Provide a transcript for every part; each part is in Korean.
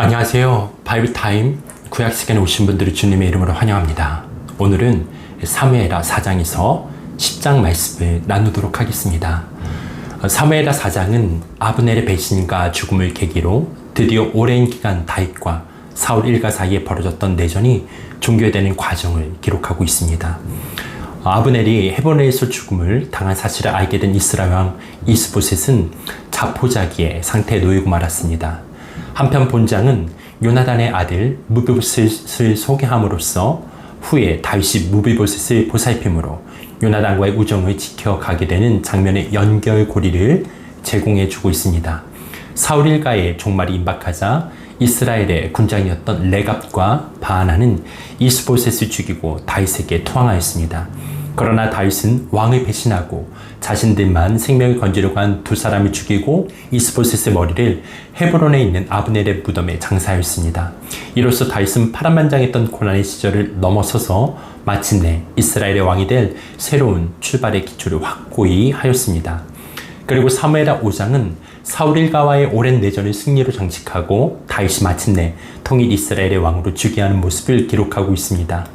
안녕하세요. 바이블타임 구약 시간에 오신 분들을 주님의 이름으로 환영합니다. 오늘은 사무엘하 4장에서 10장 말씀을 나누도록 하겠습니다. 사무엘하 4장은 아브넬의 배신과 죽음을 계기로 드디어 오랜 기간 다윗과 사울 일가 사이에 벌어졌던 내전이 종결되는 과정을 기록하고 있습니다. 아브넬이 헤브론에서 죽음을 당한 사실을 알게 된 이스라엘 왕 이스보셋은 자포자기의 상태에 놓이고 말았습니다. 한편 본장은 요나단의 아들 무비보셋을 소개함으로써 후에 다윗이 무비보셋을 보살핌으로 요나단과의 우정을 지켜가게 되는 장면의 연결고리를 제공해주고 있습니다. 사울 일가의 종말이 임박하자 이스라엘의 군장이었던 레갑과 바하나는 이스보셋을 죽이고 다윗에게 투항하였습니다. 그러나 다윗은 왕을 배신하고 자신들만 생명을 건지려고 한 두 사람을 죽이고 이스보셋의 머리를 헤브론에 있는 아브넬의 무덤에 장사하였습니다. 이로써 다윗은 파란만장했던 고난의 시절을 넘어서서 마침내 이스라엘의 왕이 될 새로운 출발의 기초를 확고히 하였습니다. 그리고 사무엘하 5장은 사울 일가와의 오랜 내전을 승리로 장식하고 다윗이 마침내 통일 이스라엘의 왕으로 즉위하는 모습을 기록하고 있습니다.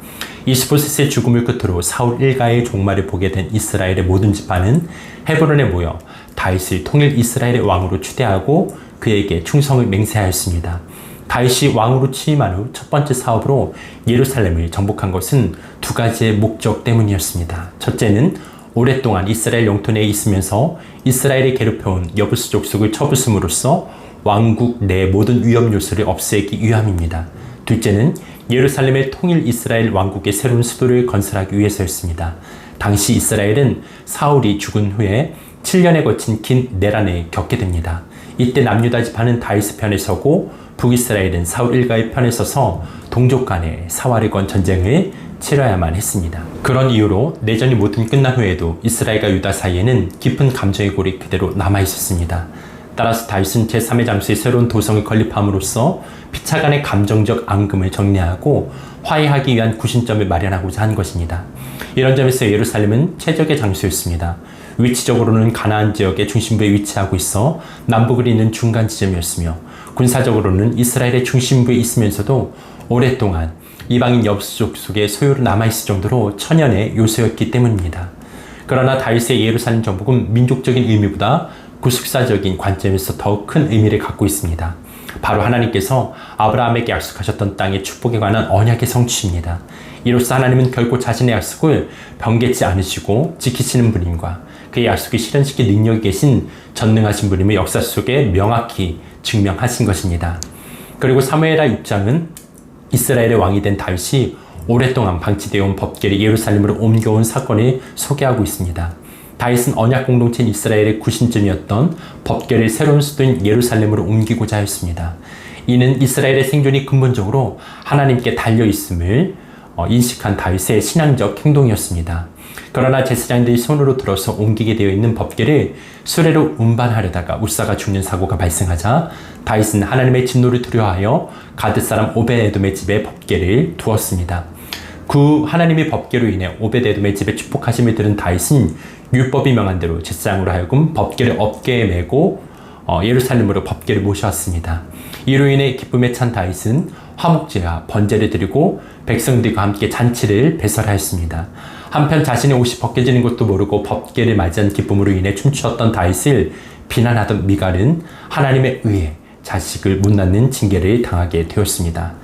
이스보셋의 죽음을 끝으로 사울 일가의 종말을 보게 된 이스라엘의 모든 지파는 헤브론에 모여 다윗을 통일 이스라엘의 왕으로 추대하고 그에게 충성을 맹세하였습니다. 다윗이 왕으로 취임한 후 첫 번째 사업으로 예루살렘을 정복한 것은 두 가지의 목적 때문이었습니다. 첫째는 오랫동안 이스라엘 영토 내에 있으면서 이스라엘을 괴롭혀온 여부스 족속을 쳐부숨으로써 왕국 내 모든 위험 요소를 없애기 위함입니다. 둘째는 예루살렘의 통일 이스라엘 왕국의 새로운 수도를 건설하기 위해서였습니다. 당시 이스라엘은 사울이 죽은 후에 7년에 거친 긴 내란을 겪게 됩니다. 이때 남유다 지파는 다윗의 편에 서고 북이스라엘은 사울 일가의 편에 서서 동족 간의 사활을 건 전쟁을 치러야만 했습니다. 그런 이유로 내전이 모두 끝난 후에도 이스라엘과 유다 사이에는 깊은 감정의 골이 그대로 남아 있었습니다. 따라서 다윗은 제3의 장소에 새로운 도성을 건립함으로써 피차 간의 감정적 앙금을 정리하고 화해하기 위한 구심점을 마련하고자 한 것입니다. 이런 점에서 예루살렘은 최적의 장소였습니다. 위치적으로는 가나안 지역의 중심부에 위치하고 있어 남북을 잇는 중간 지점이었으며 군사적으로는 이스라엘의 중심부에 있으면서도 오랫동안 이방인 여부스족 속의 소유로 남아있을 정도로 천연의 요소였기 때문입니다. 그러나 다윗의 예루살렘 정복은 민족적인 의미보다 구속사적인 관점에서 더욱 큰 의미를 갖고 있습니다. 바로 하나님께서 아브라함에게 약속하셨던 땅의 축복에 관한 언약의 성취입니다. 이로써 하나님은 결코 자신의 약속을 변개치 않으시고 지키시는 분임과 그의 약속을 실현시킬 능력이 계신 전능하신 분임을 역사 속에 명확히 증명하신 것입니다. 그리고 사무엘하 6장은 이스라엘의 왕이 된 다윗이 오랫동안 방치되어 온 법궤를 예루살렘으로 옮겨온 사건을 소개하고 있습니다. 다윗은 언약 공동체인 이스라엘의 구심점이었던 법궤를 새로운 수도인 예루살렘으로 옮기고자 했습니다. 이는 이스라엘의 생존이 근본적으로 하나님께 달려있음을 인식한 다윗의 신앙적 행동이었습니다. 그러나 제사장들이 손으로 들어서 옮기게 되어 있는 법궤를 수레로 운반하려다가 우사가 죽는 사고가 발생하자 다윗은 하나님의 진노를 두려워하여 가드 사람 오벳에돔의 집에 법궤를 두었습니다. 그 하나님의 법궤로 인해 오벳에돔의 집에 축복하심을 들은 다윗은 율법이 명한 대로 제사장으로 하여금 법궤를 어깨에 메고 예루살렘으로 법궤를 모셔왔습니다. 이로 인해 기쁨에 찬 다윗은 화목제와 번제를 드리고 백성들과 함께 잔치를 배설하였습니다. 한편 자신의 옷이 벗겨지는 것도 모르고 법궤를 맞이한 기쁨으로 인해 춤추었던 다윗을 비난하던 미갈은 하나님의 의에 자식을 못 낳는 징계를 당하게 되었습니다.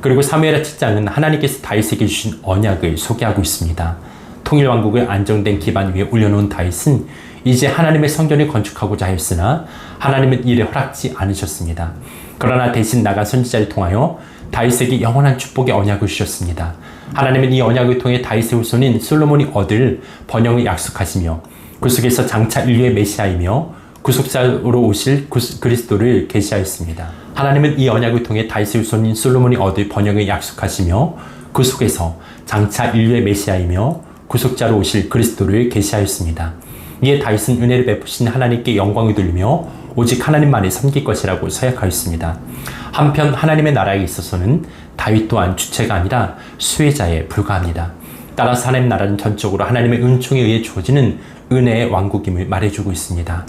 그리고 사무엘하 7장은 하나님께서 다윗에게 주신 언약을 소개하고 있습니다. 통일왕국을 안정된 기반 위에 올려놓은 다윗은 이제 하나님의 성전을 건축하고자 하였으나 하나님은 이를 허락지 않으셨습니다. 그러나 대신 나간 선지자를 통하여 다윗에게 영원한 축복의 언약을 주셨습니다. 하나님은 이 언약을 통해 다윗의 후손인 솔로몬이 얻을 번영을 약속하시며 그 속에서 장차 인류의 메시아이며 구속자로 오실 그리스도를 계시하였습니다. 하나님은 이 언약을 통해 다윗의 후손인 솔로몬이 얻을 번영을 약속하시며 그 속에서 장차 인류의 메시아이며 구속자로 오실 그리스도를 계시하였습니다. 이에 다윗은 은혜를 베푸신 하나님께 영광을 돌리며 오직 하나님만을 섬길 것이라고 서약하였습니다. 한편 하나님의 나라에 있어서는 다윗 또한 주체가 아니라 수혜자에 불과합니다. 따라서 하나님 나라는 전적으로 하나님의 은총에 의해 주어지는 은혜의 왕국임을 말해주고 있습니다.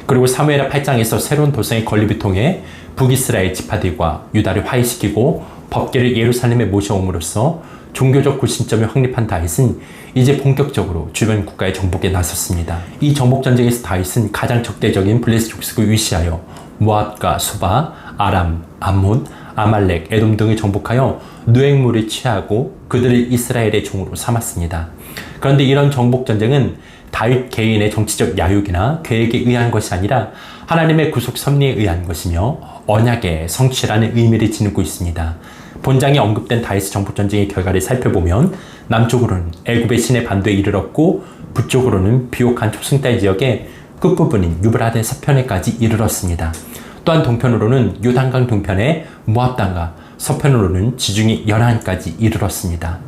그리고 사무엘하 8장에서 새로운 도성의 건립을 통해 북이스라엘 지파들과 유다를 화해시키고 법궤를 예루살렘에 모셔옴으로써 종교적 구심점을 확립한 다윗은 이제 본격적으로 주변 국가의 정복에 나섰습니다. 이 정복 전쟁에서 다윗은 가장 적대적인 블레셋 족속을 위시하여 모압과 소바, 아람, 암몬, 아말렉, 에돔 등을 정복하여 노획물을 취하고 그들을 이스라엘의 종으로 삼았습니다. 그런데 이런 정복 전쟁은 다윗 개인의 정치적 야욕이나 계획에 의한 것이 아니라 하나님의 구속 섭리에 의한 것이며 언약의 성취라는 의미를 지니고 있습니다. 본장에 언급된 다윗의 정복 전쟁의 결과를 살펴보면 남쪽으로는 애굽의 시내 반도에 이르렀고 북쪽으로는 비옥한 초승달 지역의 끝부분인 유브라데 서편에까지 이르렀습니다. 또한 동편으로는 요단강 동편의 모압 땅과 서편으로는 지중해 연안까지 이르렀습니다.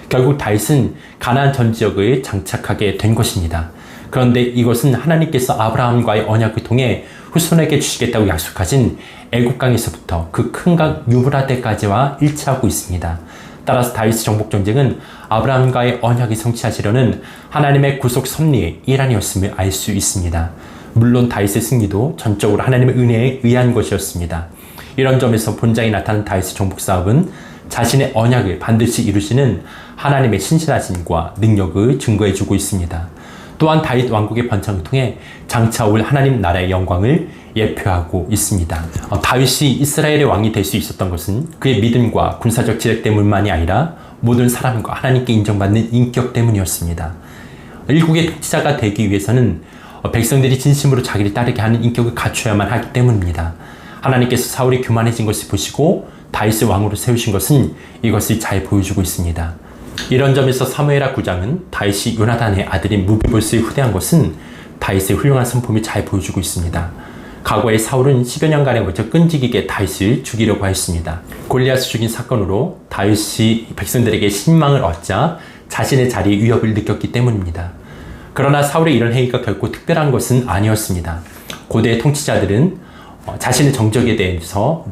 결국 다윗은 가나안 전 지역에 장착하게 된 것입니다. 그런데 이것은 하나님께서 아브라함과의 언약을 통해 후손에게 주시겠다고 약속하신 애굽강에서부터 그 큰 강 유브라데까지와 일치하고 있습니다. 따라서 다윗의 정복 전쟁은 아브라함과의 언약을 성취하시려는 하나님의 구속 섭리의 일환이었음을 알 수 있습니다. 물론 다윗의 승리도 전적으로 하나님의 은혜에 의한 것이었습니다. 이런 점에서 본장에 나타난 다윗의 정복 사업은 자신의 언약을 반드시 이루시는 하나님의 신실하심과 능력을 증거해주고 있습니다. 또한 다윗 왕국의 번창을 통해 장차 올 하나님 나라의 영광을 예표하고 있습니다. 다윗이 이스라엘의 왕이 될 수 있었던 것은 그의 믿음과 군사적 지략 때문만이 아니라 모든 사람과 하나님께 인정받는 인격 때문이었습니다. 일국의 통치자가 되기 위해서는 백성들이 진심으로 자기를 따르게 하는 인격을 갖춰야만 하기 때문입니다. 하나님께서 사울이 교만해진 것을 보시고 다윗을 왕으로 세우신 것은 이것을 잘 보여주고 있습니다. 이런 점에서 사무엘하 9장은 다윗이 요나단의 아들인 무비보스를 후대한 것은 다윗의 훌륭한 성품을 잘 보여주고 있습니다. 과거에 사울은 10여 년간에 걸쳐 끈질기게 다윗을 죽이려고 했습니다. 골리앗을 죽인 사건으로 다윗이 백성들에게 신망을 얻자 자신의 자리에 위협을 느꼈기 때문입니다. 그러나 사울의 이런 행위가 결코 특별한 것은 아니었습니다. 고대의 통치자들은 자신의 정적에 대해서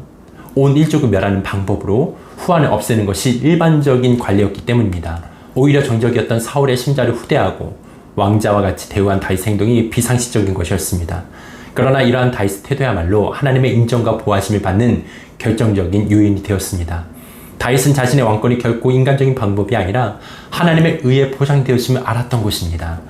온 일족을 멸하는 방법으로 후환을 없애는 것이 일반적인 관례였기 때문입니다. 오히려 정적이었던 사울의 신자를 후대하고 왕자와 같이 대우한 다윗의 행동이 비상식적인 것이었습니다. 그러나 이러한 다윗의 태도야말로 하나님의 인정과 보호하심을 받는 결정적인 요인이 되었습니다. 다윗은 자신의 왕권이 결코 인간적인 방법이 아니라 하나님의 의에 보장되었음을 알았던 것입니다.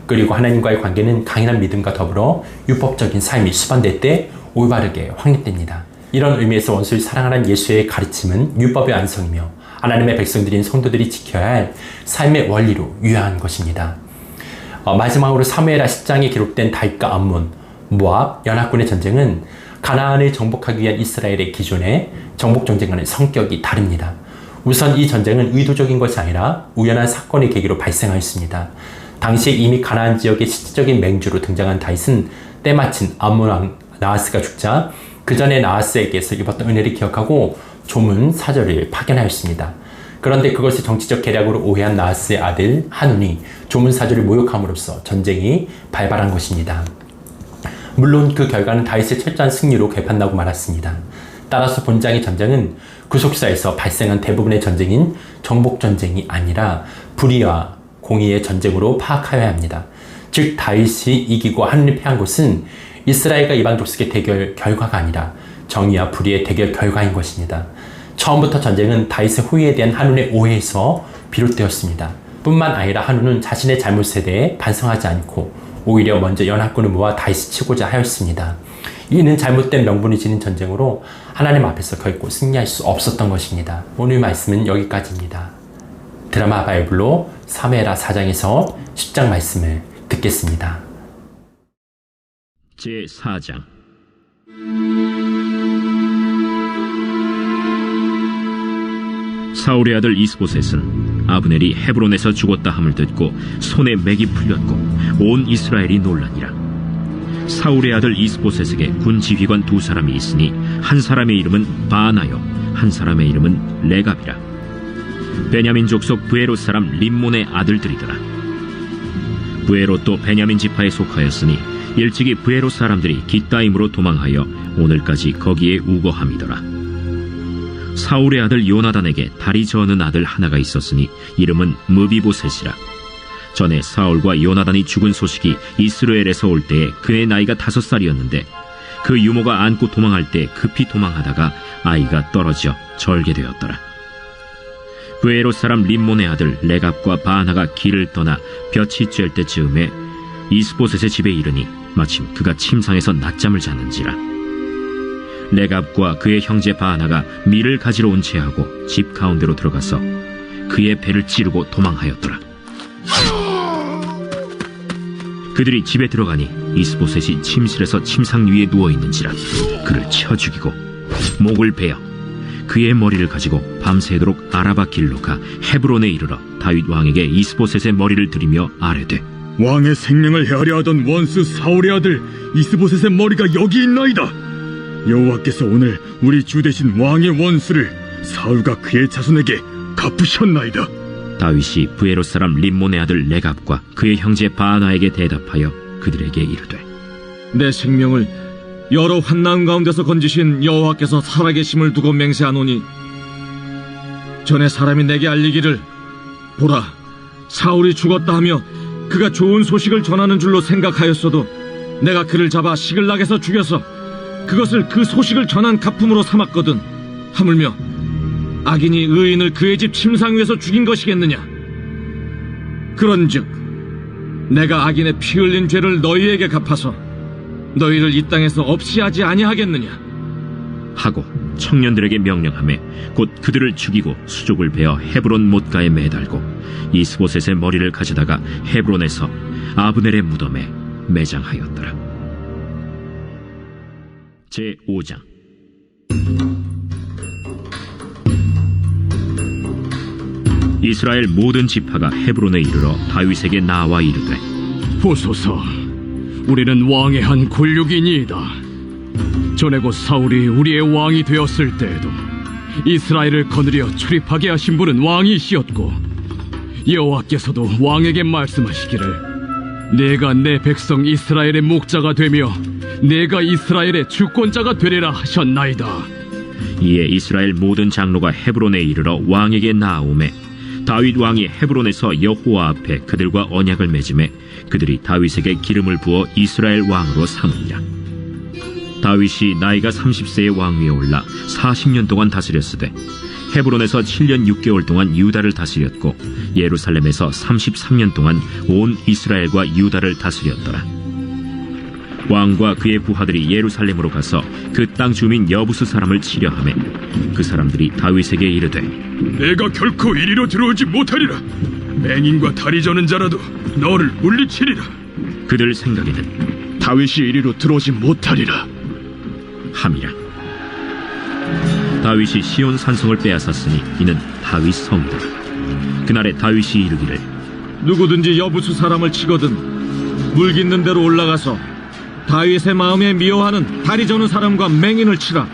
그리고 하나님과의 관계는 강인한 믿음과 더불어 율법적인 삶이 수반될 때 올바르게 확립됩니다. 이런 의미에서 원수를 사랑하는 예수의 가르침은 율법의 완성이며 하나님의 백성들인 성도들이 지켜야 할 삶의 원리로 유효한 것입니다. 마지막으로 사무엘하 10장에 기록된 다윗과 암몬, 모압, 연합군의 전쟁은 가나안을 정복하기 위한 이스라엘의 기존의 정복 전쟁과는 성격이 다릅니다. 우선 이 전쟁은 의도적인 것이 아니라 우연한 사건의 계기로 발생하였습니다. 당시에 이미 가나안 지역의 실질적인 맹주로 등장한 다윗은 때마침 암몬 왕 나하스가 죽자 그 전에 나하스에게서 입었던 은혜를 기억하고 조문 사절을 파견하였습니다. 그런데 그것을 정치적 계략으로 오해한 나하스의 아들 한운이 조문 사절을 모욕함으로써 전쟁이 발발한 것입니다. 물론 그 결과는 다윗의 철저한 승리로 개판나고 말았습니다. 따라서 본장의 전쟁은 구속사에서 발생한 대부분의 전쟁인 정복 전쟁이 아니라 불의와 공의의 전쟁으로 파악하여야 합니다. 즉 다윗이 이기고 한운이 패한 것은 이스라엘과 이방 족속의 대결 결과가 아니라 정의와 불의의 대결 결과인 것입니다. 처음부터 전쟁은 다윗의 호의에 대한 한운의 오해에서 비롯되었습니다. 뿐만 아니라 한운은 자신의 잘못에 대해 반성하지 않고 오히려 먼저 연합군을 모아 다윗을 치고자 하였습니다. 이는 잘못된 명분을 지닌 전쟁으로 하나님 앞에서 결코 승리할 수 없었던 것입니다. 오늘 말씀은 여기까지입니다. 드라마 바이블로 사무엘하 4장에서 10장 말씀을 듣겠습니다. 제4장 사울의 아들 이스보셋은 아브넬이 헤브론에서 죽었다 함을 듣고 손에 맥이 풀렸고 온 이스라엘이 놀라니라. 사울의 아들 이스보셋에게 군 지휘관 두 사람이 있으니 한 사람의 이름은 바나요 한 사람의 이름은 레갑이라. 베냐민 족속 브에롯 사람 림몬의 아들들이더라. 브에롯도 베냐민 지파에 속하였으니 일찍이 브에롯 사람들이 깃다임으로 도망하여 오늘까지 거기에 우거함이더라. 사울의 아들 요나단에게 다리 저는 아들 하나가 있었으니 이름은 무비보셋이라. 전에 사울과 요나단이 죽은 소식이 이스라엘에서 올 때에 그의 나이가 5살이었는데 그 유모가 안고 도망할 때 급히 도망하다가 아이가 떨어져 절게 되었더라. 브에롯 사람 림몬의 아들 레갑과 바하나가 길을 떠나 볕이 쬐을 때쯤에 이스보셋의 집에 이르니 마침 그가 침상에서 낮잠을 자는지라. 레갑과 그의 형제 바하나가 밀을 가지러 온 채하고 집 가운데로 들어가서 그의 배를 찌르고 도망하였더라. 그들이 집에 들어가니 이스보셋이 침실에서 침상 위에 누워있는지라 그를 쳐 죽이고 목을 베어 그의 머리를 가지고 밤새도록 아라바 길로 가 헤브론에 이르러 다윗 왕에게 이스보셋의 머리를 들이며 아뢰되 왕의 생명을 헤아려 하던 원수 사울의 아들 이스보셋의 머리가 여기 있나이다. 여호와께서 오늘 우리 주 대신 왕의 원수를 사울과 그의 자손에게 갚으셨나이다. 다윗이 브에롯 사람 림몬의 아들 레갑과 그의 형제 바하나에게 대답하여 그들에게 이르되 내 생명을 여러 환난 가운데서 건지신 여호와께서 살아계심을 두고 맹세하노니 전에 사람이 내게 알리기를 보라 사울이 죽었다 하며 그가 좋은 소식을 전하는 줄로 생각하였어도 내가 그를 잡아 시글락에서 죽여서 그것을 그 소식을 전한 가품으로 삼았거든. 하물며 악인이 의인을 그의 집 침상 위에서 죽인 것이겠느냐. 그런즉 내가 악인의 피 흘린 죄를 너희에게 갚아서 너희를 이 땅에서 없이 하지 아니하겠느냐 하고 청년들에게 명령하매 곧 그들을 죽이고 수족을 베어 헤브론 못가에 매달고 이스보셋의 머리를 가져다가 헤브론에서 아브넬의 무덤에 매장하였더라. 제5장. 이스라엘 모든 지파가 헤브론에 이르러 다윗에게 나와 이르되 보소서, 우리는 왕의 한 권력이니이다. 전에 곧 사울이 우리의 왕이 되었을 때에도 이스라엘을 거느려 출입하게 하신 분은 왕이시었고 여호와께서도 왕에게 말씀하시기를 내가 내 백성 이스라엘의 목자가 되며 내가 이스라엘의 주권자가 되리라 하셨나이다. 이에 이스라엘 모든 장로가 헤브론에 이르러 왕에게 나아오매 다윗 왕이 헤브론에서 여호와 앞에 그들과 언약을 맺음에 그들이 다윗에게 기름을 부어 이스라엘 왕으로 삼으니라. 다윗이 나이가 30세의 왕위에 올라 40년 동안 다스렸으되 헤브론에서 7년 6개월 동안 유다를 다스렸고 예루살렘에서 33년 동안 온 이스라엘과 유다를 다스렸더라. 왕과 그의 부하들이 예루살렘으로 가서 그 땅 주민 여부수 사람을 치려하매 그 사람들이 다윗에게 이르되 내가 결코 이리로 들어오지 못하리라. 맹인과 다리 저는 자라도 너를 물리치리라. 그들 생각에는 다윗이 이리로 들어오지 못하리라 함이라. 다윗이 시온 산성을 빼앗았으니 이는 다윗 성이라. 그날에 다윗이 이르기를 누구든지 여부수 사람을 치거든 물깃는 대로 올라가서 다윗의 마음에 미워하는 다리 저는 사람과 맹인을 치라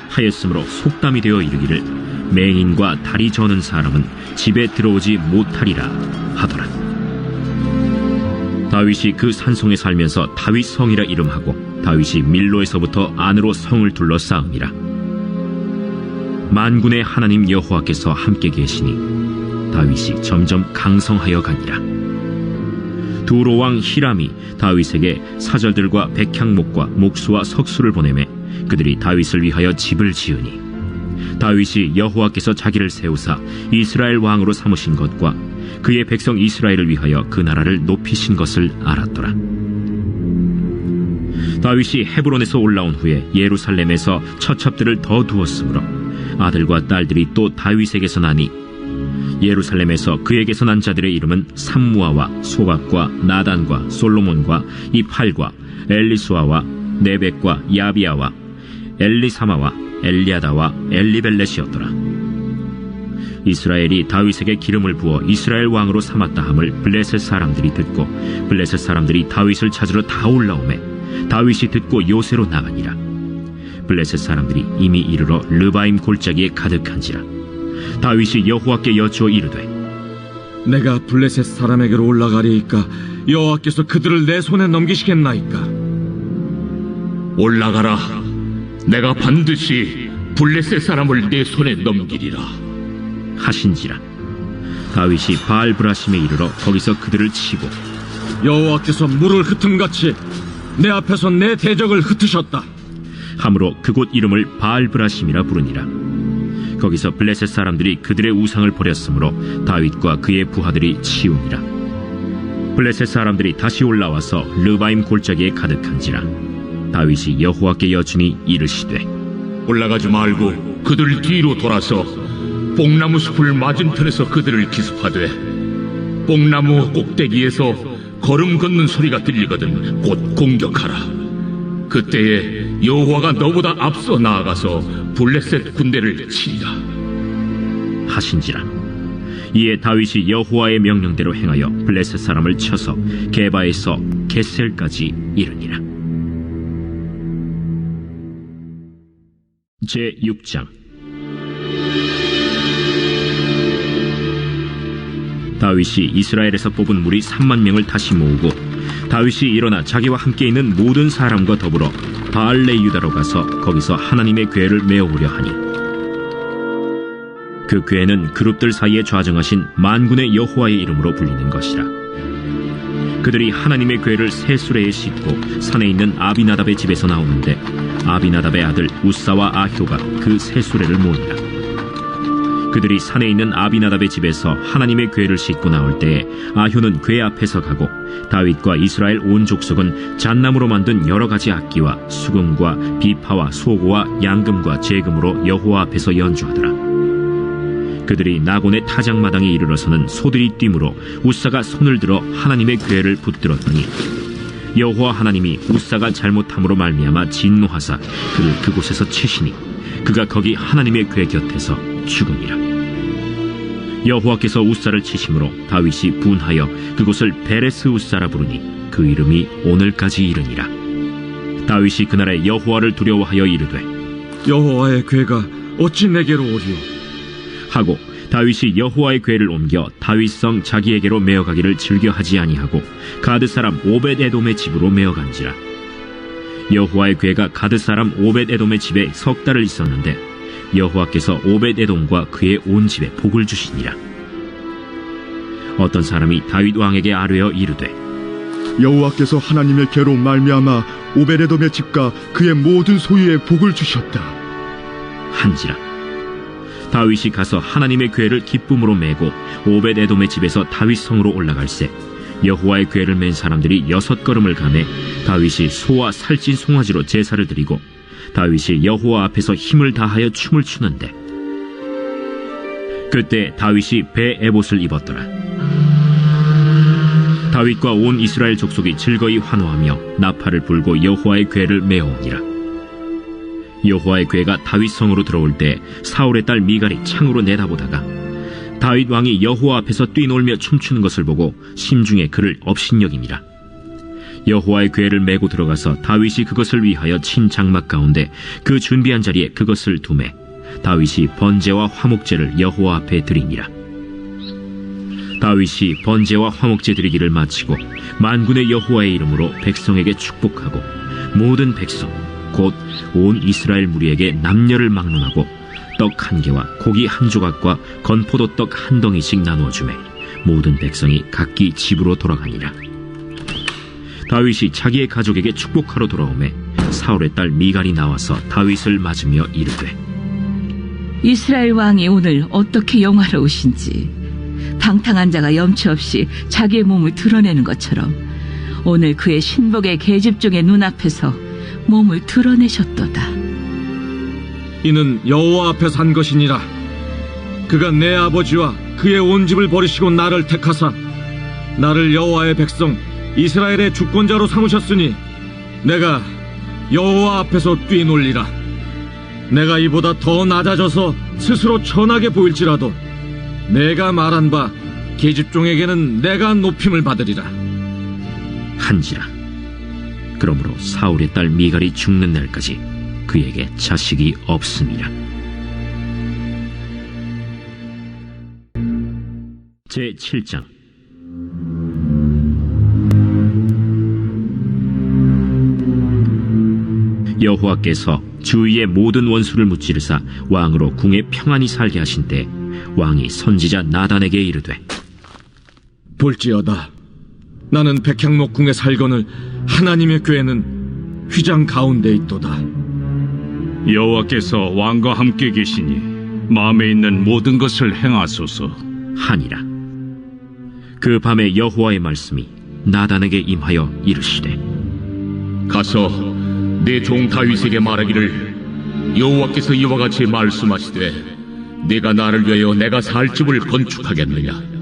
하였으므로 속담이 되어 이르기를 맹인과 다리 저는 사람은 집에 들어오지 못하리라 하더라. 다윗이 그 산성에 살면서 다윗 성이라 이름하고 다윗이 밀로에서부터 안으로 성을 둘러싸음이라. 만군의 하나님 여호와께서 함께 계시니 다윗이 점점 강성하여 가니라. 두로 왕 히람이 다윗에게 사절들과 백향목과 목수와 석수를 보내매 그들이 다윗을 위하여 집을 지으니 다윗이 여호와께서 자기를 세우사 이스라엘 왕으로 삼으신 것과 그의 백성 이스라엘을 위하여 그 나라를 높이신 것을 알았더라. 다윗이 헤브론에서 올라온 후에 예루살렘에서 처첩들을 더 두었으므로 아들과 딸들이 또 다윗에게서 나니 예루살렘에서 그에게서 난 자들의 이름은 삼무아와 소박과 나단과 솔로몬과 이팔과 엘리수아와 네벡과 야비아와 엘리사마와 엘리아다와 엘리벨렛이었더라. 이스라엘이 다윗에게 기름을 부어 이스라엘 왕으로 삼았다 함을 블레셋 사람들이 듣고 블레셋 사람들이 다윗을 찾으러 다 올라오매 다윗이 듣고 요새로 나가니라. 블레셋 사람들이 이미 이르러 르바임 골짜기에 가득한지라. 다윗이 여호와께 여쭈어 이르되 내가 블레셋 사람에게로 올라가리이까 여호와께서 그들을 내 손에 넘기시겠나이까 올라가라. 내가 반드시 블레셋 사람을 내 손에 넘기리라. 하신지라. 다윗이 바알브라심에 이르러 거기서 그들을 치고 여호와께서 물을 흩음같이 내 앞에서 내 대적을 흩으셨다. 함으로 그곳 이름을 바알브라심이라 부르니라. 거기서 블레셋 사람들이 그들의 우상을 버렸으므로 다윗과 그의 부하들이 치우니라. 블레셋 사람들이 다시 올라와서 르바임 골짜기에 가득한지라. 다윗이 여호와께 여쭈니 이르시되 올라가지 말고 그들 뒤로 돌아서 뽕나무 숲을 맞은편에서 그들을 기습하되 뽕나무 꼭대기에서 걸음 걷는 소리가 들리거든 곧 공격하라. 그때에 여호와가 너보다 앞서 나아가서 블레셋 군대를 치리라 하신지라. 이에 다윗이 여호와의 명령대로 행하여 블레셋 사람을 쳐서 게바에서 겟셀까지 이르니라. 제6장. 다윗이 이스라엘에서 뽑은 무리 3만 명을 다시 모으고 다윗이 일어나 자기와 함께 있는 모든 사람과 더불어 바알레 유다로 가서 거기서 하나님의 궤를 메어오려 하니 그 궤는 그룹들 사이에 좌정하신 만군의 여호와의 이름으로 불리는 것이라. 그들이 하나님의 궤를 새 수레에 싣고 산에 있는 아비나답의 집에서 나오는데 아비나답의 아들 우사와 아효가 그 새 수레를 모으니라. 그들이 산에 있는 아비나답의 집에서 하나님의 궤를 싣고 나올 때에 아효는 궤 앞에서 가고 다윗과 이스라엘 온 족속은 잣나무로 만든 여러 가지 악기와 수금과 비파와 소고와 양금과 제금으로 여호와 앞에서 연주하더라. 그들이 나곤의 타작마당에 이르러서는 소들이 뛰므로 우사가 손을 들어 하나님의 궤를 붙들었더니 여호와 하나님이 우사가 잘못함으로 말미암아 진노하사 그를 그곳에서 치시니 그가 거기 하나님의 궤 곁에서 죽으니라. 여호와께서 우사를 치심으로 다윗이 분하여 그곳을 베레스 우사라 부르니 그 이름이 오늘까지 이르니라. 다윗이 그날에 여호와를 두려워하여 이르되 여호와의 궤가 어찌 내게로 오리오? 하고 다윗이 여호와의 궤를 옮겨 다윗성 자기에게로 메어가기를 즐겨하지 아니하고 가드 사람 오벳에돔의 집으로 메어간지라. 여호와의 궤가 가드 사람 오벳에돔의 집에 석 달을 있었는데 여호와께서 오벳에돔과 그의 온 집에 복을 주시니라. 어떤 사람이 다윗 왕에게 아뢰어 이르되 여호와께서 하나님의 궤로 말미암아 오베레돔의 집과 그의 모든 소유에 복을 주셨다 한지라. 다윗이 가서 하나님의 궤를 기쁨으로 메고 오벳에돔의 집에서 다윗 성으로 올라갈새 여호와의 궤를 맨 사람들이 6걸음을 가매 다윗이 소와 살찐 송아지로 제사를 드리고 다윗이 여호와 앞에서 힘을 다하여 춤을 추는데 그때 다윗이 배 에봇을 입었더라. 다윗과 온 이스라엘 족속이 즐거이 환호하며 나팔을 불고 여호와의 궤를 메어오니라. 여호와의 궤가 다윗 성으로 들어올 때 사울의 딸 미갈이 창으로 내다보다가 다윗 왕이 여호와 앞에서 뛰놀며 춤추는 것을 보고 심중에 그를 업신여김이라. 여호와의 궤를 메고 들어가서 다윗이 그것을 위하여 친 장막 가운데 그 준비한 자리에 그것을 두매 다윗이 번제와 화목제를 여호와 앞에 드리니라. 다윗이 번제와 화목제 드리기를 마치고 만군의 여호와의 이름으로 백성에게 축복하고 모든 백성 곧 온 이스라엘 무리에게 남녀를 막론하고 떡 1개와 고기 1조각과 건포도 떡 1덩이씩 나누어 주매 모든 백성이 각기 집으로 돌아가니라. 다윗이 자기의 가족에게 축복하러 돌아오매 사울의 딸 미갈이 나와서 다윗을 맞으며 이르되 이스라엘 왕이 오늘 어떻게 영화로우신지 방탕한 자가 염치 없이 자기의 몸을 드러내는 것처럼 오늘 그의 신복의 계집종의 눈앞에서 몸을 드러내셨도다. 이는 여호와 앞에 산 것이니라. 그가 내 아버지와 그의 온 집을 버리시고 나를 택하사 나를 여호와의 백성 이스라엘의 주권자로 삼으셨으니 내가 여호와 앞에서 뛰놀리라. 내가 이보다 더 낮아져서 스스로 천하게 보일지라도 내가 말한 바 계집종에게는 내가 높임을 받으리라 한지라. 그러므로 사울의 딸 미갈이 죽는 날까지 그에게 자식이 없음이라. 제7장. 여호와께서 주위의 모든 원수를 무찌르사 왕으로 궁에 평안히 살게 하신 때 왕이 선지자 나단에게 이르되 볼지어다 나는 백향목궁에 살거늘 하나님의 궤는 휘장 가운데 있도다. 여호와께서 왕과 함께 계시니 마음에 있는 모든 것을 행하소서 하니라. 그 밤에 여호와의 말씀이 나단에게 임하여 이르시되 가서 내 종 다윗에게 말하기를 여호와께서 이와 같이 말씀하시되 네가 나를 위하여 내가 살 집을 건축하겠느냐.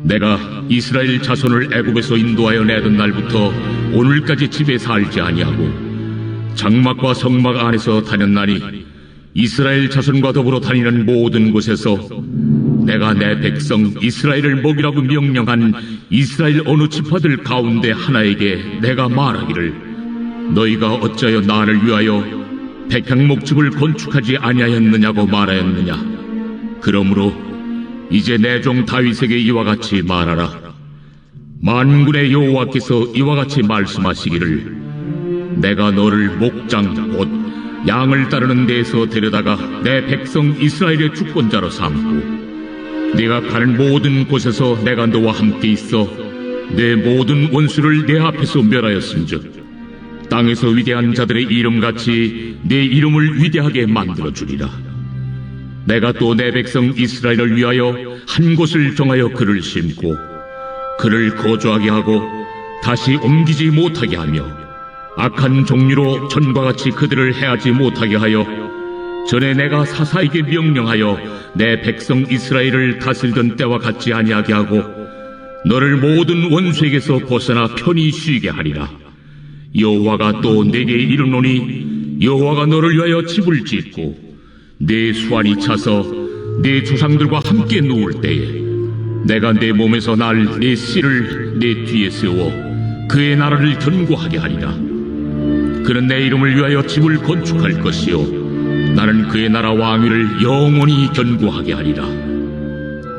내가 이스라엘 자손을 애굽에서 인도하여 내던 날부터 오늘까지 집에 살지 아니하고 장막과 성막 안에서 다녔나니 이스라엘 자손과 더불어 다니는 모든 곳에서 내가 내 백성 이스라엘을 먹이라고 명령한 이스라엘 어느 지파들 가운데 하나에게 내가 말하기를 너희가 어찌하여 나를 위하여 백향목집을 건축하지 아니하였느냐고 말하였느냐. 그러므로 이제 내 종 다윗에게 이와 같이 말하라. 만군의 여호와께서 이와 같이 말씀하시기를 내가 너를 목장 곧 양을 따르는 데에서 데려다가 내 백성 이스라엘의 주권자로 삼고 네가 가는 모든 곳에서 내가 너와 함께 있어 내 모든 원수를 내 앞에서 멸하였음즉 땅에서 위대한 자들의 이름같이 내 이름을 위대하게 만들어주리라. 내가 또 내 백성 이스라엘을 위하여 한 곳을 정하여 그를 심고 그를 거주하게 하고 다시 옮기지 못하게 하며 악한 종류로 전과 같이 그들을 해하지 못하게 하여 전에 내가 사사에게 명령하여 내 백성 이스라엘을 다스리던 때와 같지 아니하게 하고 너를 모든 원수에게서 벗어나 편히 쉬게 하리라. 여호와가 또 내게 이르노니 여호와가 너를 위하여 집을 짓고 내 수완이 차서 내 조상들과 함께 누울 때에 내가 내 몸에서 날 내 씨를 내 뒤에 세워 그의 나라를 견고하게 하리라. 그는 내 이름을 위하여 집을 건축할 것이요 나는 그의 나라 왕위를 영원히 견고하게 하리라.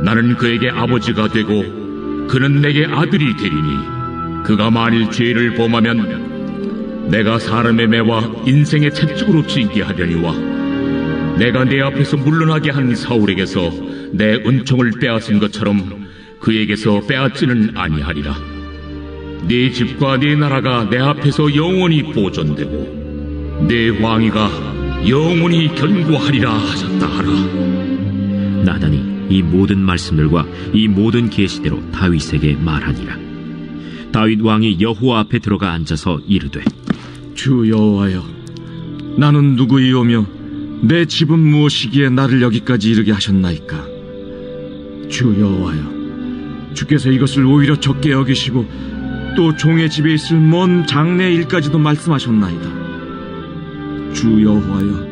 나는 그에게 아버지가 되고 그는 내게 아들이 되리니 그가 만일 죄를 범하면 내가 사람의 매와 인생의 채찍으로 징계하려니와 내가 내 앞에서 물러나게 한 사울에게서 내 은총을 빼앗은 것처럼 그에게서 빼앗지는 아니하리라. 네 집과 네 나라가 내 앞에서 영원히 보존되고 내 왕위가 영원히 견고하리라 하셨다 하라. 나단이 이 모든 말씀들과 이 모든 계시대로 다윗에게 말하니라. 다윗 왕이 여호와 앞에 들어가 앉아서 이르되 주 여호와여 나는 누구이오며 내 집은 무엇이기에 나를 여기까지 이르게 하셨나이까. 주 여호와여 주께서 이것을 오히려 적게 여기시고 또 종의 집에 있을 먼 장래 일까지도 말씀하셨나이다. 주 여호와여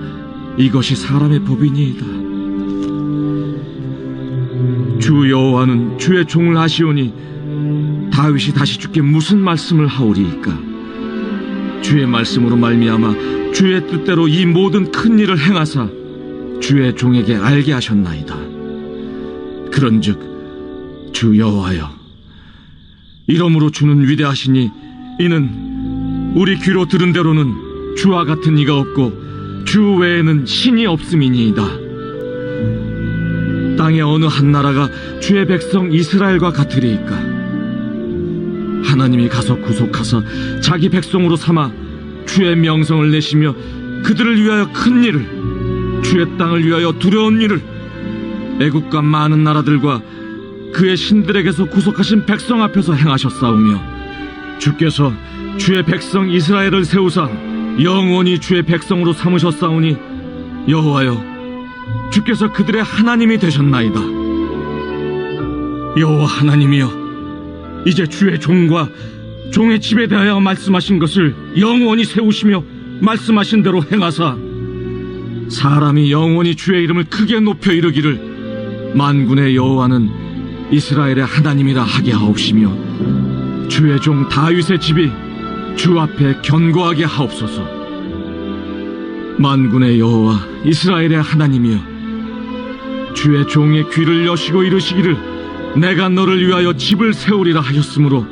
이것이 사람의 법이니이다. 주 여호와는 주의 종을 아시오니 다윗이 다시 주께 무슨 말씀을 하오리이까. 주의 말씀으로 말미암아 주의 뜻대로 이 모든 큰 일을 행하사 주의 종에게 알게 하셨나이다. 그런즉 주 여호와여 이러므로 주는 위대하시니 이는 우리 귀로 들은 대로는 주와 같은 이가 없고 주 외에는 신이 없음이니이다. 땅의 어느 한 나라가 주의 백성 이스라엘과 같으리이까. 하나님이 가서 구속하사 자기 백성으로 삼아 주의 명성을 내시며 그들을 위하여 큰 일을 주의 땅을 위하여 두려운 일을 애국과 많은 나라들과 그의 신들에게서 구속하신 백성 앞에서 행하셨사오며 주께서 주의 백성 이스라엘을 세우사 영원히 주의 백성으로 삼으셨사오니 여호와여 주께서 그들의 하나님이 되셨나이다. 여호와 하나님이여 이제 주의 종과 종의 집에 대하여 말씀하신 것을 영원히 세우시며 말씀하신 대로 행하사 사람이 영원히 주의 이름을 크게 높여 이르기를 만군의 여호와는 이스라엘의 하나님이라 하게 하옵시며 주의 종 다윗의 집이 주 앞에 견고하게 하옵소서. 만군의 여호와 이스라엘의 하나님이여 주의 종의 귀를 여시고 이르시기를 내가 너를 위하여 집을 세우리라 하셨으므로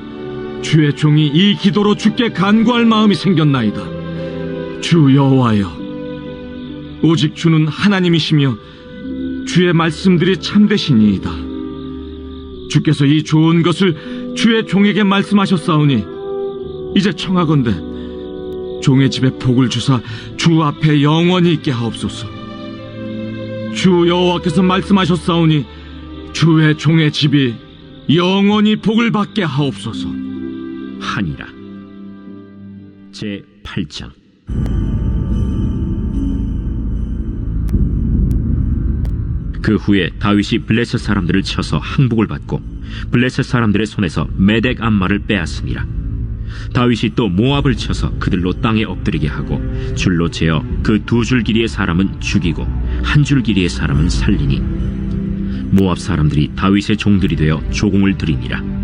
주의 종이 이 기도로 주께 간구할 마음이 생겼나이다. 주 여호와여 오직 주는 하나님이시며 주의 말씀들이 참되시니이다. 주께서 이 좋은 것을 주의 종에게 말씀하셨사오니 이제 청하건대 종의 집에 복을 주사 주 앞에 영원히 있게 하옵소서. 주 여호와께서 말씀하셨사오니 주의 종의 집이 영원히 복을 받게 하옵소서. 하니라. 제 8장. 그 후에 다윗이 블레셋 사람들을 쳐서 항복을 받고 블레셋 사람들의 손에서 메덱 암마를 빼앗으니라. 다윗이 또 모압을 쳐서 그들로 땅에 엎드리게 하고 줄로 재어 그 2줄 길이의 사람은 죽이고 1줄 길이의 사람은 살리니 모압 사람들이 다윗의 종들이 되어 조공을 드리니라.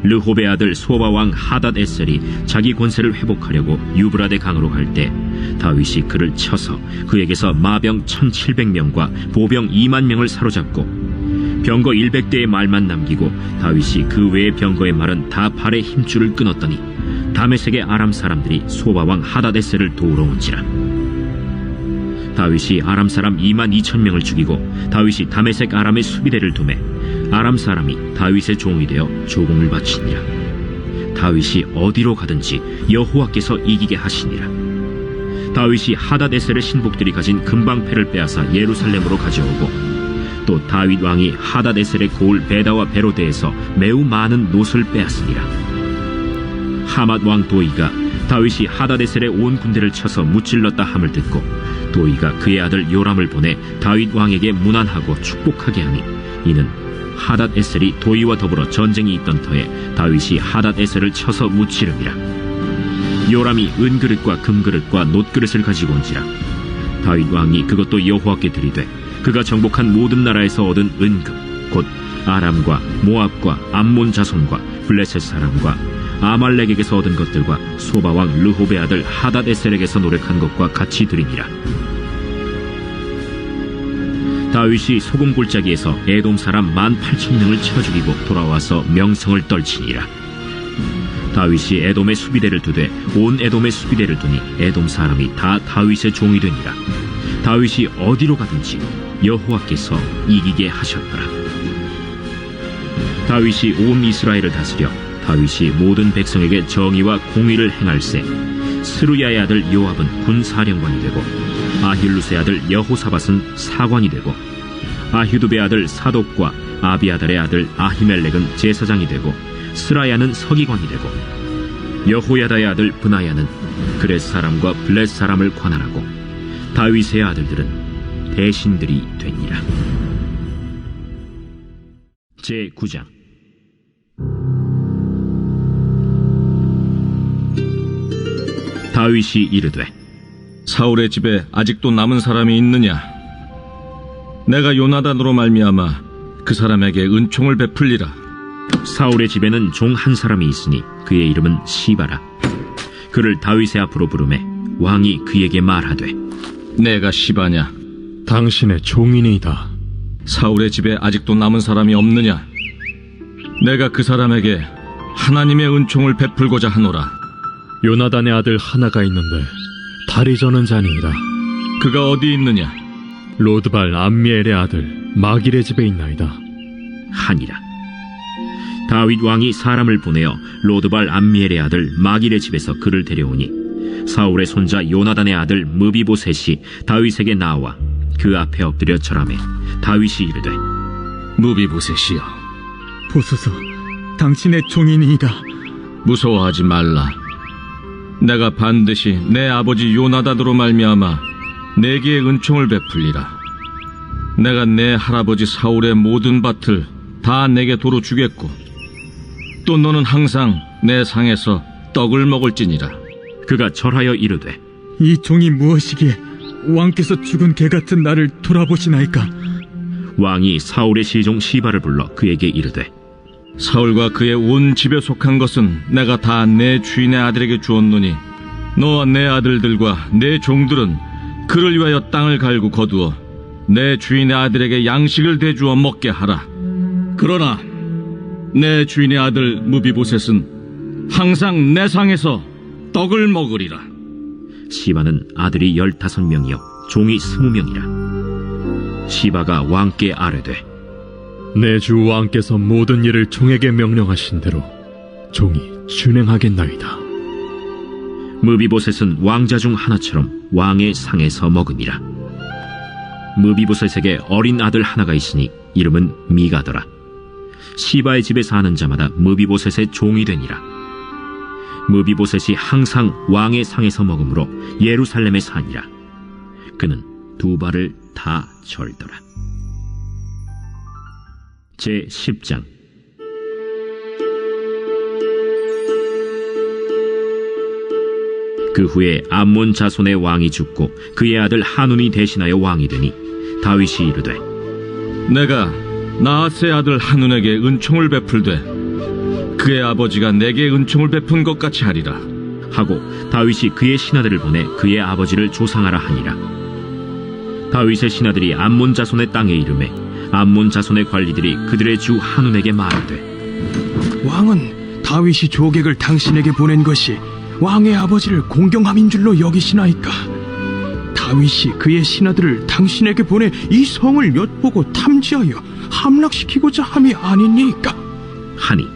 르홉의 아들 소바 왕 하닷 에셀이 자기 권세를 회복하려고 유브라데 강으로 갈 때 다윗이 그를 쳐서 그에게서 마병 1700명과 보병 2만 명을 사로잡고 병거 100대의 말만 남기고 다윗이 그 외의 병거의 말은 다 발의 힘줄을 끊었더니 다메섹의 아람 사람들이 소바 왕 하닷 에셀을 도우러 온지라. 다윗이 아람 사람 2만 2천 명을 죽이고 다윗이 다메섹 아람의 수비대를 두매 아람 사람이 다윗의 종이 되어 조공을 바치니라. 다윗이 어디로 가든지 여호와께서 이기게 하시니라. 다윗이 하닷 에셀의 신복들이 가진 금방패를 빼앗아 예루살렘으로 가져오고 또 다윗 왕이 하닷 에셀의 고을 베다와 베로데에서 매우 많은 놋을 빼앗으니라. 하맛 왕 도이가 다윗이 하닷 에셀의 온 군대를 쳐서 무찔렀다 함을 듣고 도이가 그의 아들 요람을 보내 다윗 왕에게 문안하고 축복하게 하니 이는 하닷 에셀이 도이와 더불어 전쟁이 있던 터에 다윗이 하닷 에셀을 쳐서 무찌름이라. 요람이 은그릇과 금그릇과 놋그릇을 가지고 온지라. 다윗 왕이 그것도 여호와께 드리되 그가 정복한 모든 나라에서 얻은 은금 곧 아람과 모압과 암몬 자손과 블레셋 사람과 아말렉에게서 얻은 것들과 소바왕 르홉의 아들 하닷 에셀에게서 노력한 것과 같이 드리니라. 다윗이 소금 골짜기에서 에돔 사람 18,000명을 쳐 죽이고 돌아와서 명성을 떨치니라. 다윗이 에돔의 수비대를 두되 온 에돔의 수비대를 두니 에돔 사람이 다 다윗의 종이 되니라. 다윗이 어디로 가든지 여호와께서 이기게 하셨더라. 다윗이 온 이스라엘을 다스려 다윗이 모든 백성에게 정의와 공의를 행할세 스루야의 아들 요압은 군사령관이 되고 아힐루스의 아들 여호사밧은 사관이 되고 아휴두베의 아들 사독과 아비아달의 아들 아히멜렉은 제사장이 되고 스라야는 서기관이 되고 여호야다의 아들 브나야는 그렛 사람과 블렛 사람을 관할하고 다윗의 아들들은 대신들이 되니라. 제 9장. 다윗이 이르되 사울의 집에 아직도 남은 사람이 있느냐? 내가 요나단으로 말미암아 그 사람에게 은총을 베풀리라. 사울의 집에는 종 한 사람이 있으니 그의 이름은 시바라. 그를 다윗의 앞으로 부르매 왕이 그에게 말하되 내가 시바냐? 당신의 종이니이다. 사울의 집에 아직도 남은 사람이 없느냐? 내가 그 사람에게 하나님의 은총을 베풀고자 하노라. 요나단의 아들 하나가 있는데 다리 저는 자니이다. 그가 어디 있느냐? 로드발 암미엘의 아들 마길의 집에 있나이다. 하니라. 다윗 왕이 사람을 보내어 로드발 암미엘의 아들 마길의 집에서 그를 데려오니 사울의 손자 요나단의 아들 무비보셋이 다윗에게 나와 그 앞에 엎드려 절하매 다윗이 이르되 무비보셋이여, 보소서, 당신의 종이니이다. 무서워하지 말라. 내가 반드시 내 아버지 요나단으로 말미암아 내게 은총을 베풀리라. 내가 내 할아버지 사울의 모든 밭을 다 내게 도로 주겠고 또 너는 항상 내 상에서 떡을 먹을지니라. 그가 절하여 이르되 이 종이 무엇이기에 왕께서 죽은 개 같은 나를 돌아보시나이까? 왕이 사울의 시종 시바를 불러 그에게 이르되 사울과 그의 온 집에 속한 것은 내가 다 내 주인의 아들에게 주었노니 너와 내 아들들과 내 종들은 그를 위하여 땅을 갈고 거두어 내 주인의 아들에게 양식을 대주어 먹게 하라. 그러나 내 주인의 아들 무비보셋은 항상 내 상에서 떡을 먹으리라. 시바는 아들이 15명이요 종이 20명이라. 시바가 왕께 아뢰되 내 주 왕께서 모든 일을 종에게 명령하신 대로 종이 준행하겠나이다. 무비보셋은 왕자 중 하나처럼 왕의 상에서 먹으니라. 무비보셋에게 어린 아들 하나가 있으니 이름은 미가더라. 시바의 집에 사는 자마다 무비보셋의 종이 되니라. 무비보셋이 항상 왕의 상에서 먹으므로 예루살렘에 사니라. 그는 두 발을 다 절더라. 제10장. 그 후에 암몬 자손의 왕이 죽고 그의 아들 한운이 대신하여 왕이 되니 다윗이 이르되 내가 나하스의 아들 한운에게 은총을 베풀되 그의 아버지가 내게 은총을 베푼 것 같이 하리라 하고 다윗이 그의 신하들을 보내 그의 아버지를 조상하라 하니라. 다윗의 신하들이 암몬 자손의 땅에 이르매 암몬 자손의 관리들이 그들의 주 한운에게 말하되 왕은 다윗이 조객을 당신에게 보낸 것이 왕의 아버지를 공경함인 줄로 여기시나이까? 다윗이 그의 신하들을 당신에게 보내 이 성을 엿보고 탐지하여 함락시키고자 함이 아니니까? 하니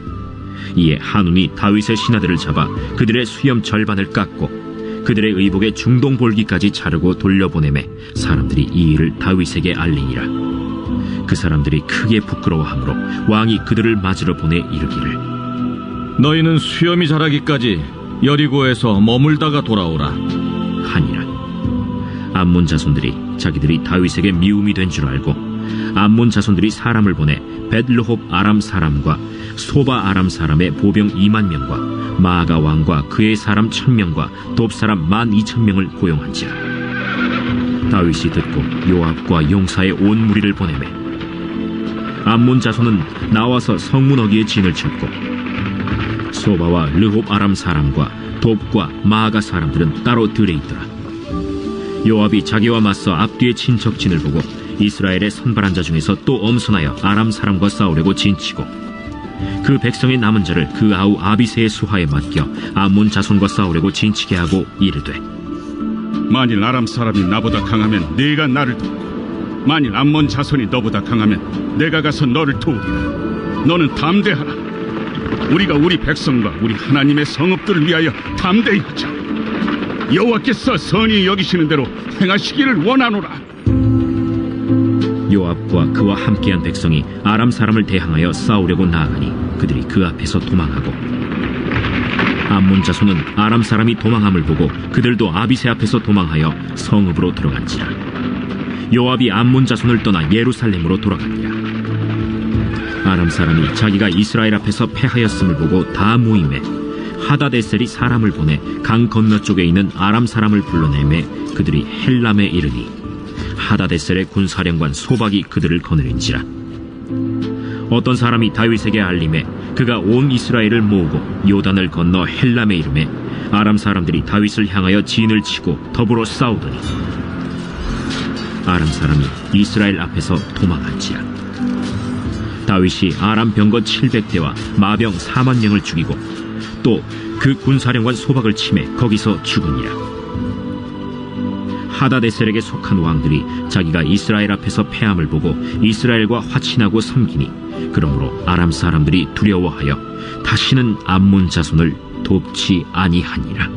이에 한운이 다윗의 신하들을 잡아 그들의 수염 절반을 깎고 그들의 의복의 중동 볼기까지 자르고 돌려보내매 사람들이 이 일을 다윗에게 알리니라. 그 사람들이 크게 부끄러워하므로 왕이 그들을 맞으러 보내 이르기를 너희는 수염이 자라기까지 여리고에서 머물다가 돌아오라 하니라. 암몬 자손들이 자기들이 다윗에게 미움이 된 줄 알고 암몬 자손들이 사람을 보내 벳르홉 아람 사람과 소바 아람 사람의 보병 2만 명과 마아가 왕과 그의 사람 1000명과 돕 사람 12,000명을 고용한지라. 다윗이 듣고 요압과 용사의 온 무리를 보내매 암몬 자손은 나와서 성문 어귀에 진을 쳤고 소바와 르홉 아람 사람과 돕과 마아가 사람들은 따로 들에 있더라. 요압이 자기와 맞서 앞뒤에 친척진을 보고 이스라엘의 선발한 자 중에서 또 엄선하여 아람 사람과 싸우려고 진치고 그 백성의 남은 자를 그 아우 아비새의 수하에 맡겨 암몬 자손과 싸우려고 진치게 하고 이르되 만일 아람 사람이 나보다 강하면 네가 나를 돕고 만일 암몬 자손이 너보다 강하면 내가 가서 너를 도우리라. 너는 담대하라. 우리가 우리 백성과 우리 하나님의 성읍들을 위하여 담대히 하자. 여호와께서 선히 여기시는 대로 행하시기를 원하노라. 요압과 그와 함께한 백성이 아람 사람을 대항하여 싸우려고 나아가니 그들이 그 앞에서 도망하고 암몬 자손은 아람 사람이 도망함을 보고 그들도 아비새 앞에서 도망하여 성읍으로 들어간지라. 요압이 암몬 자손을 떠나 예루살렘으로 돌아가니라. 아람 사람이 자기가 이스라엘 앞에서 패하였음을 보고 다 모임에 하다데셀이 사람을 보내 강 건너쪽에 있는 아람 사람을 불러내매 그들이 헬람에 이르니 하다데셀의 군사령관 소박이 그들을 거느린지라. 어떤 사람이 다윗에게 알림해 그가 온 이스라엘을 모으고 요단을 건너 헬람에 이르매 아람 사람들이 다윗을 향하여 진을 치고 더불어 싸우더니 아람 사람이 이스라엘 앞에서 도망한지라. 다윗이 아람 병거 700대와 마병 4만 명을 죽이고 또 그 군사령관 소박을 치매 거기서 죽으니라. 하다데셀에게 속한 왕들이 자기가 이스라엘 앞에서 패함을 보고 이스라엘과 화친하고 섬기니 그러므로 아람 사람들이 두려워하여 다시는 암몬 자손을 돕지 아니하니라.